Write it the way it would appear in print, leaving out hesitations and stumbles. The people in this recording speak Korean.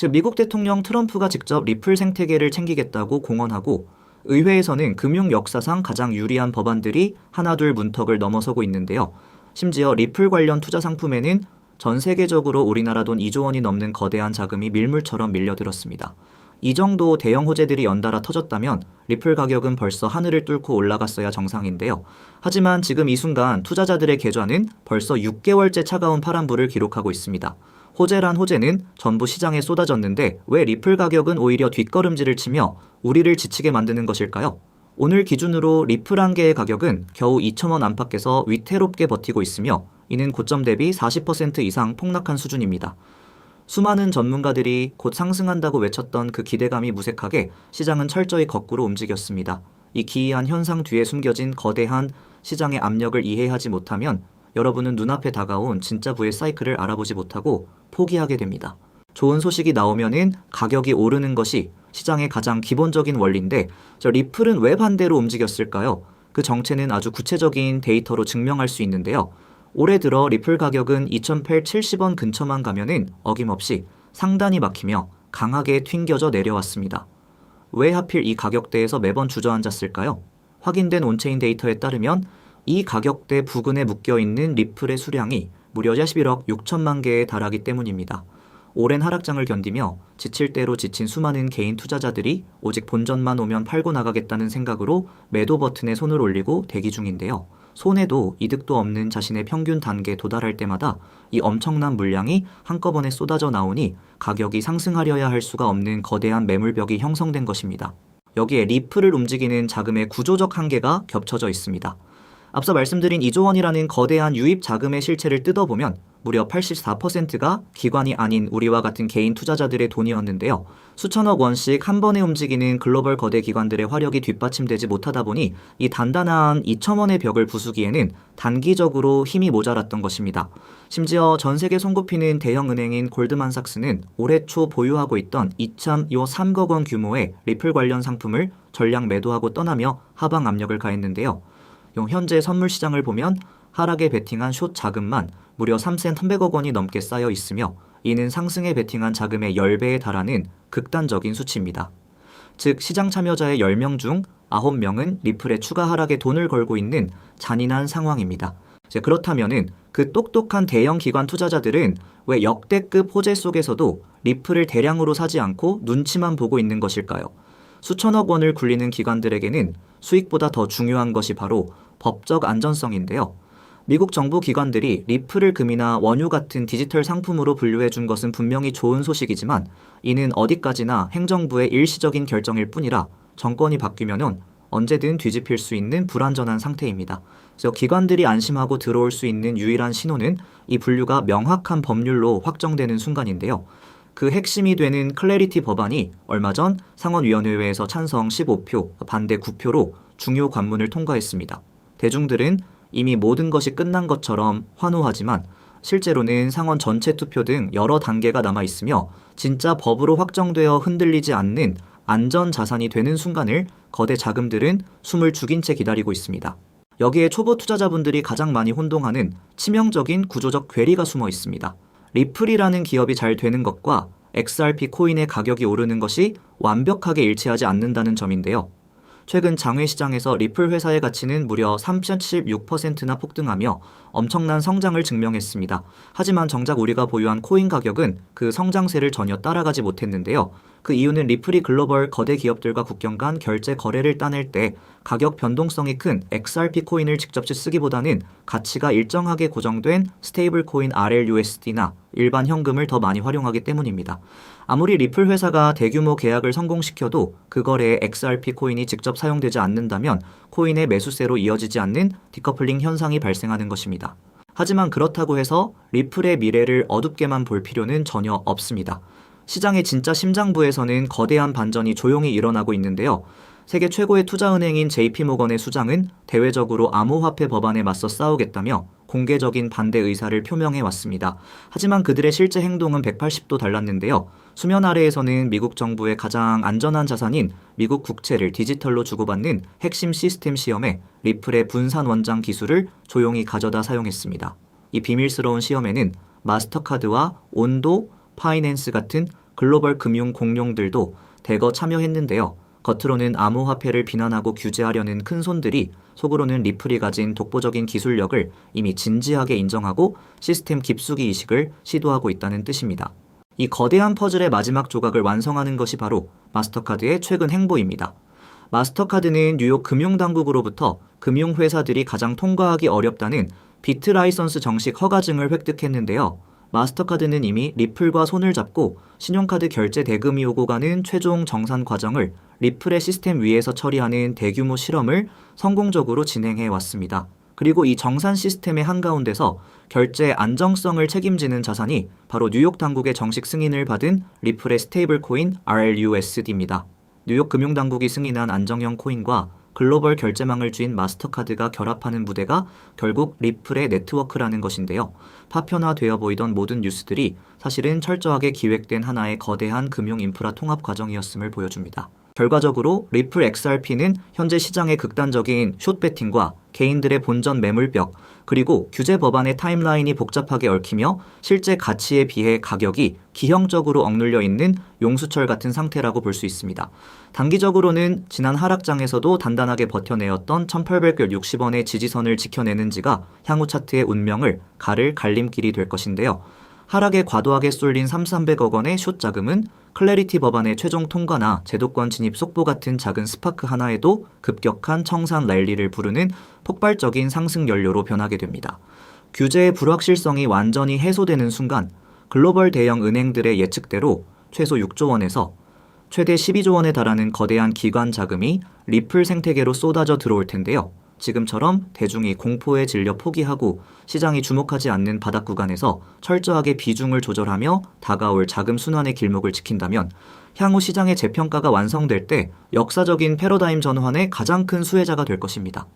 즉 미국 대통령 트럼프가 직접 리플 생태계를 챙기겠다고 공언하고 의회에서는 금융 역사상 가장 유리한 법안들이 하나둘 문턱을 넘어서고 있는데요. 심지어 리플 관련 투자 상품에는 전 세계적으로 우리나라 돈 2조 원이 넘는 거대한 자금이 밀물처럼 밀려들었습니다. 이 정도 대형 호재들이 연달아 터졌다면 리플 가격은 벌써 하늘을 뚫고 올라갔어야 정상인데요. 하지만 지금 이 순간 투자자들의 계좌는 벌써 6개월째 차가운 파란불을 기록하고 있습니다. 호재란 호재는 전부 시장에 쏟아졌는데 왜 리플 가격은 오히려 뒷걸음질을 치며 우리를 지치게 만드는 것일까요? 오늘 기준으로 리플 한 개의 가격은 겨우 2,000원 안팎에서 위태롭게 버티고 있으며 이는 고점 대비 40% 이상 폭락한 수준입니다. 수많은 전문가들이 곧 상승한다고 외쳤던 그 기대감이 무색하게 시장은 철저히 거꾸로 움직였습니다. 이 기이한 현상 뒤에 숨겨진 거대한 시장의 압력을 이해하지 못하면 여러분은 눈앞에 다가온 진짜 부의 사이클을 알아보지 못하고 포기하게 됩니다. 좋은 소식이 나오면은 가격이 오르는 것이 시장의 가장 기본적인 원리인데 리플은 왜 반대로 움직였을까요? 그 정체는 아주 구체적인 데이터로 증명할 수 있는데요. 올해 들어 리플 가격은 2,870원 근처만 가면은 어김없이 상단이 막히며 강하게 튕겨져 내려왔습니다. 왜 하필 이 가격대에서 매번 주저앉았을까요? 확인된 온체인 데이터에 따르면 이 가격대 부근에 묶여있는 리플의 수량이 무려 11억 6천만 개에 달하기 때문입니다. 오랜 하락장을 견디며 지칠 대로 지친 수많은 개인 투자자들이 오직 본전만 오면 팔고 나가겠다는 생각으로 매도 버튼에 손을 올리고 대기 중인데요. 손해도 이득도 없는 자신의 평균 단계에 도달할 때마다 이 엄청난 물량이 한꺼번에 쏟아져 나오니 가격이 상승하려야 할 수가 없는 거대한 매물벽이 형성된 것입니다. 여기에 리플을 움직이는 자금의 구조적 한계가 겹쳐져 있습니다. 앞서 말씀드린 2조 원이라는 거대한 유입 자금의 실체를 뜯어보면 무려 84%가 기관이 아닌 우리와 같은 개인 투자자들의 돈이었는데요. 수천억 원씩 한 번에 움직이는 글로벌 거대 기관들의 화력이 뒷받침되지 못하다 보니 이 단단한 2,000원의 벽을 부수기에는 단기적으로 힘이 모자랐던 것입니다. 심지어 전 세계 손꼽히는 대형 은행인 골드만삭스는 올해 초 보유하고 있던 2.3억 원 규모의 리플 관련 상품을 전량 매도하고 떠나며 하방 압력을 가했는데요. 현재 선물 시장을 보면 하락에 베팅한 숏 자금만 무려 3,300억 원이 넘게 쌓여 있으며 이는 상승에 베팅한 자금의 10배에 달하는 극단적인 수치입니다. 즉 시장 참여자의 10명 중 9명은 리플의 추가 하락에 돈을 걸고 있는 잔인한 상황입니다. 그렇다면 그 똑똑한 대형 기관 투자자들은 왜 역대급 호재 속에서도 리플을 대량으로 사지 않고 눈치만 보고 있는 것일까요? 수천억 원을 굴리는 기관들에게는 수익보다 더 중요한 것이 바로 법적 안전성인데요. 미국 정부 기관들이 리플을 금이나 원유 같은 디지털 상품으로 분류해 준 것은 분명히 좋은 소식이지만 이는 어디까지나 행정부의 일시적인 결정일 뿐이라 정권이 바뀌면은 언제든 뒤집힐 수 있는 불안전한 상태입니다. 그래서 기관들이 안심하고 들어올 수 있는 유일한 신호는 이 분류가 명확한 법률로 확정되는 순간인데요. 그 핵심이 되는 클래리티 법안이 얼마 전 상원위원회에서 찬성 15표, 반대 9표로 중요 관문을 통과했습니다. 대중들은 이미 모든 것이 끝난 것처럼 환호하지만 실제로는 상원 전체 투표 등 여러 단계가 남아 있으며 진짜 법으로 확정되어 흔들리지 않는 안전 자산이 되는 순간을 거대 자금들은 숨을 죽인 채 기다리고 있습니다. 여기에 초보 투자자분들이 가장 많이 혼동하는 치명적인 구조적 괴리가 숨어 있습니다. 리플이라는 기업이 잘 되는 것과 XRP 코인의 가격이 오르는 것이 완벽하게 일치하지 않는다는 점인데요. 최근 장외 시장에서 리플 회사의 가치는 무려 376%나 폭등하며 엄청난 성장을 증명했습니다. 하지만 정작 우리가 보유한 코인 가격은 그 성장세를 전혀 따라가지 못했는데요. 그 이유는 리플이 글로벌 거대 기업들과 국경 간 결제 거래를 따낼 때 가격 변동성이 큰 XRP 코인을 직접 쓰기보다는 가치가 일정하게 고정된 스테이블 코인 RLUSD나 일반 현금을 더 많이 활용하기 때문입니다. 아무리 리플 회사가 대규모 계약을 성공시켜도 그 거래에 XRP 코인이 직접 사용되지 않는다면 코인의 매수세로 이어지지 않는 디커플링 현상이 발생하는 것입니다. 하지만 그렇다고 해서 리플의 미래를 어둡게만 볼 필요는 전혀 없습니다. 시장의 진짜 심장부에서는 거대한 반전이 조용히 일어나고 있는데요. 세계 최고의 투자은행인 JP모건의 수장은 대외적으로 암호화폐 법안에 맞서 싸우겠다며 공개적인 반대 의사를 표명해 왔습니다. 하지만 그들의 실제 행동은 180도 달랐는데요. 수면 아래에서는 미국 정부의 가장 안전한 자산인 미국 국채를 디지털로 주고받는 핵심 시스템 시험에 리플의 분산 원장 기술을 조용히 가져다 사용했습니다. 이 비밀스러운 시험에는 마스터카드와 온도, 파이낸스 같은 글로벌 금융 공룡들도 대거 참여했는데요. 겉으로는 암호화폐를 비난하고 규제하려는 큰 손들이 속으로는 리플이 가진 독보적인 기술력을 이미 진지하게 인정하고 시스템 깊숙이 이식을 시도하고 있다는 뜻입니다. 이 거대한 퍼즐의 마지막 조각을 완성하는 것이 바로 마스터카드의 최근 행보입니다. 마스터카드는 뉴욕 금융당국으로부터 금융회사들이 가장 통과하기 어렵다는 비트 라이선스 정식 허가증을 획득했는데요. 마스터카드는 이미 리플과 손을 잡고 신용카드 결제 대금이 오고 가는 최종 정산 과정을 리플의 시스템 위에서 처리하는 대규모 실험을 성공적으로 진행해 왔습니다. 그리고 이 정산 시스템의 한가운데서 결제 안정성을 책임지는 자산이 바로 뉴욕 당국의 정식 승인을 받은 리플의 스테이블 코인 RLUSD입니다. 뉴욕 금융당국이 승인한 안정형 코인과 글로벌 결제망을 쥔 마스터카드가 결합하는 무대가 결국 리플의 네트워크라는 것인데요. 파편화되어 보이던 모든 뉴스들이 사실은 철저하게 기획된 하나의 거대한 금융 인프라 통합 과정이었음을 보여줍니다. 결과적으로 리플 XRP는 현재 시장의 극단적인 숏배팅과 개인들의 본전 매물벽, 그리고 규제 법안의 타임라인이 복잡하게 얽히며 실제 가치에 비해 가격이 기형적으로 억눌려 있는 용수철 같은 상태라고 볼 수 있습니다. 단기적으로는 지난 하락장에서도 단단하게 버텨내었던 1860원의 지지선을 지켜내는지가 향후 차트의 운명을 가를 갈림길이 될 것인데요. 하락에 과도하게 쏠린 3,300억 원의 숏 자금은 클래리티 법안의 최종 통과나 제도권 진입 속보 같은 작은 스파크 하나에도 급격한 청산 랠리를 부르는 폭발적인 상승 연료로 변하게 됩니다. 규제의 불확실성이 완전히 해소되는 순간 글로벌 대형 은행들의 예측대로 최소 6조 원에서 최대 12조 원에 달하는 거대한 기관 자금이 리플 생태계로 쏟아져 들어올 텐데요. 지금처럼 대중이 공포에 질려 포기하고 시장이 주목하지 않는 바닥 구간에서 철저하게 비중을 조절하며 다가올 자금 순환의 길목을 지킨다면 향후 시장의 재평가가 완성될 때 역사적인 패러다임 전환의 가장 큰 수혜자가 될 것입니다.